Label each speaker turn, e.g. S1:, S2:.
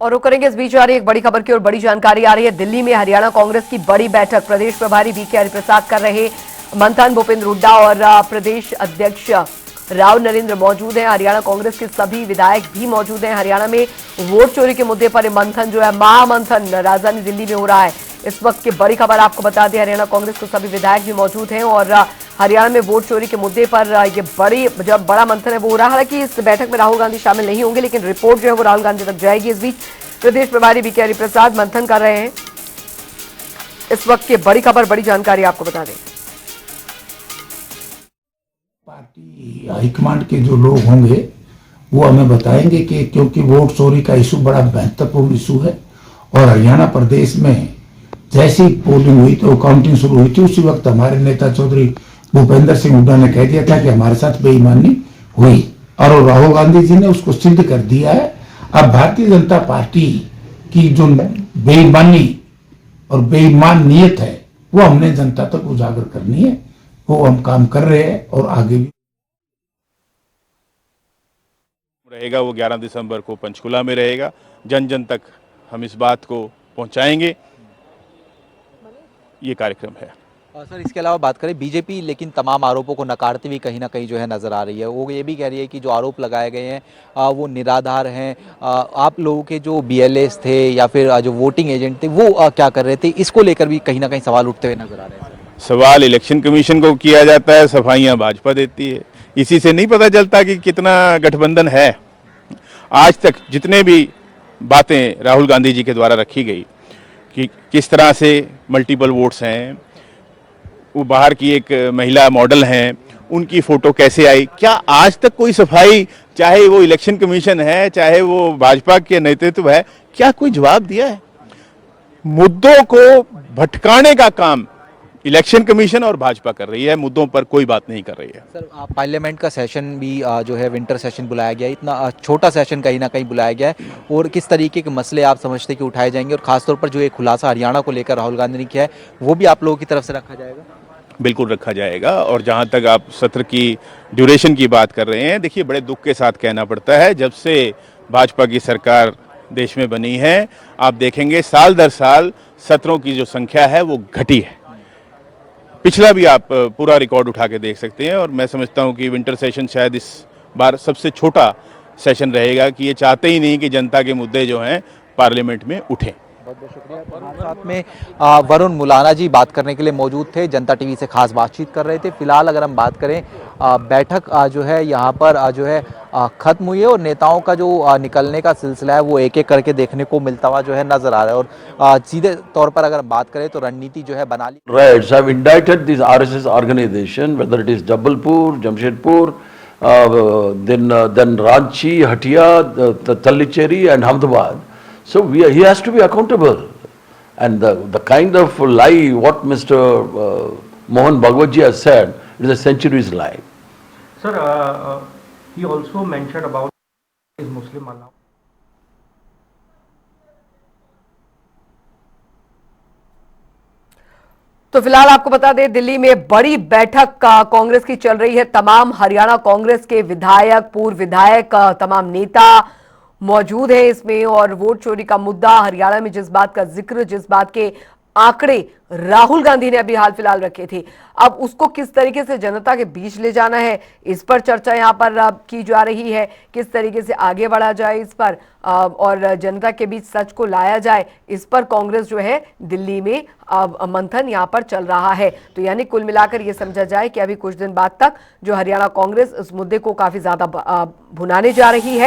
S1: और रुक करेंगे। इस बीच आ रही एक बड़ी खबर की और बड़ी जानकारी आ रही है। दिल्ली में हरियाणा कांग्रेस की बड़ी बैठक, प्रदेश प्रभारी बीके हरिप्रसाद कर रहे मंथन, भूपेंद्र हुड्डा और प्रदेश अध्यक्ष राव नरेंद्र मौजूद हैं। हरियाणा कांग्रेस के सभी विधायक भी मौजूद हैं। हरियाणा में वोट चोरी के मुद्दे पर मंथन जो है, महामंथन राजधानी दिल्ली में हो रहा है। इस वक्त की बड़ी खबर आपको बता दें, हरियाणा कांग्रेस के सभी विधायक भी मौजूद हैं और हरियाणा में वोट चोरी के मुद्दे पर ये बड़ा मंथन है वो हो रहा है। हालांकि इस बैठक में राहुल गांधी शामिल नहीं होंगे, लेकिन रिपोर्ट जो है वो राहुल गांधी तक जाएगी। इस बीच प्रदेश प्रभारी बीके हरिप्रसाद मंथन कर रहे हैं। इस वक्त की बड़ी खबर, बड़ी जानकारी आपको बता दें।
S2: पार्टी हाईकमांड के जो लोग होंगे वो हमें बताएंगे कि क्योंकि वोट चोरी का इशू बड़ा महत्वपूर्ण इशू है और हरियाणा प्रदेश में जैसी पोलिंग हुई तो काउंटिंग शुरू हुई थी, उसी वक्त हमारे नेता चौधरी भूपेंद्र सिंह हुड्डा ने कह दिया था कि हमारे साथ बेईमानी हुई और राहुल गांधी जी ने उसको सिद्ध कर दिया है। अब भारतीय जनता पार्टी की जो बेईमानी और बेईमान नीयत है वो हमने जनता तक उजागर करनी है, वो हम काम कर रहे हैं और आगे भी
S3: रहेगा। वो 11 दिसंबर को पंचकुला में रहेगा। जन जन तक हम इस बात को पहुंचाएंगे, ये कार्यक्रम है।
S4: सर, इसके अलावा बात करें बीजेपी, लेकिन तमाम आरोपों को नकारती हुई कहीं ना कहीं जो है नजर आ रही है। वो ये भी कह रही है कि जो आरोप लगाए गए हैं वो निराधार हैं। आप लोगों के जो बीएलएस थे या फिर जो वोटिंग एजेंट थे वो क्या कर रहे थे, इसको लेकर भी कहीं ना कहीं सवाल उठते हुए नजर आ रहे हैं।
S3: सवाल इलेक्शन कमीशन को किया जाता है, सफाइयां भाजपा देती है। इसी से नहीं पता चलता कि कितना गठबंधन है। आज तक जितने भी बातें राहुल गांधी जी के द्वारा रखी गई कि किस तरह से मल्टीपल वोट्स हैं, वो बाहर की एक महिला मॉडल हैं, उनकी फोटो कैसे आई, क्या आज तक कोई सफाई, चाहे वो इलेक्शन कमीशन है चाहे वो भाजपा के नेतृत्व है, क्या कोई जवाब दिया है? मुद्दों को भटकाने का काम इलेक्शन कमीशन और भाजपा कर रही है, मुद्दों पर कोई बात नहीं कर रही है।
S4: सर, पार्लियामेंट का सेशन भी जो है विंटर सेशन बुलाया गया है, इतना छोटा सेशन कहीं ना कहीं बुलाया गया है, और किस तरीके के मसले आप समझते हैं कि उठाए जाएंगे, और खासतौर पर जो एक खुलासा हरियाणा को लेकर राहुल गांधी ने किया है वो भी आप लोगों की तरफ से रखा जाएगा?
S3: बिल्कुल रखा जाएगा। और जहां तक आप सत्र की ड्यूरेशन की बात कर रहे हैं, देखिए बड़े दुख के साथ कहना पड़ता है, जब से भाजपा की सरकार देश में बनी है, आप देखेंगे साल दर साल सत्रों की जो संख्या है वो घटी है। पिछला भी आप पूरा रिकॉर्ड उठा के देख सकते हैं। और मैं समझता हूं कि विंटर सेशन शायद इस बार सबसे छोटा सेशन रहेगा, कि ये चाहते ही नहीं कि जनता के मुद्दे जो हैं पार्लियामेंट में उठें।
S4: बहुत बहुत शुक्रिया। साथ में वरुण मुलाना जी बात करने के लिए मौजूद थे, जनता टीवी से खास बातचीत कर रहे थे। फिलहाल अगर हम बात करें, बैठक जो है यहाँ पर जो है खत्म हुई है, और नेताओं का जो निकलने का सिलसिला है वो एक एक करके देखने को मिलता हुआ जो है नजर आ रहा है। और सीधे तौर पर अगर बात करें तो रणनीति जो है बना ली।
S5: Riots have indicted this RSS organization, whether it is Jabalpur, Jamshedpur, then Ranchi, Hatia, Tallicherry and Ahmedabad. So he has to be accountable. And the kind of lie what Mr. Mohan Bhagwat ji has said is a century's lie.
S6: Sir, he also mentioned about his Muslim Allah.
S1: तो फिलहाल आपको बता दें, दिल्ली में बड़ी बैठक कांग्रेस की चल रही है। तमाम हरियाणा कांग्रेस के विधायक, पूर्व विधायक, तमाम नेता मौजूद हैं इसमें। और वोट चोरी का मुद्दा, हरियाणा में जिस बात का जिक्र, जिस बात के आंकड़े राहुल गांधी ने अभी हाल फिलहाल रखे थे, अब उसको किस तरीके से जनता के बीच ले जाना है, इस पर चर्चा यहां पर की जा रही है। किस तरीके से आगे बढ़ा जाए इस पर, और जनता के बीच सच को लाया जाए, इस पर कांग्रेस जो है दिल्ली में मंथन यहां पर चल रहा है। तो यानी कुल मिलाकर यह समझा जाए कि अभी कुछ दिन बाद तक जो हरियाणा कांग्रेस इस मुद्दे को काफी ज्यादा भुनाने जा रही है।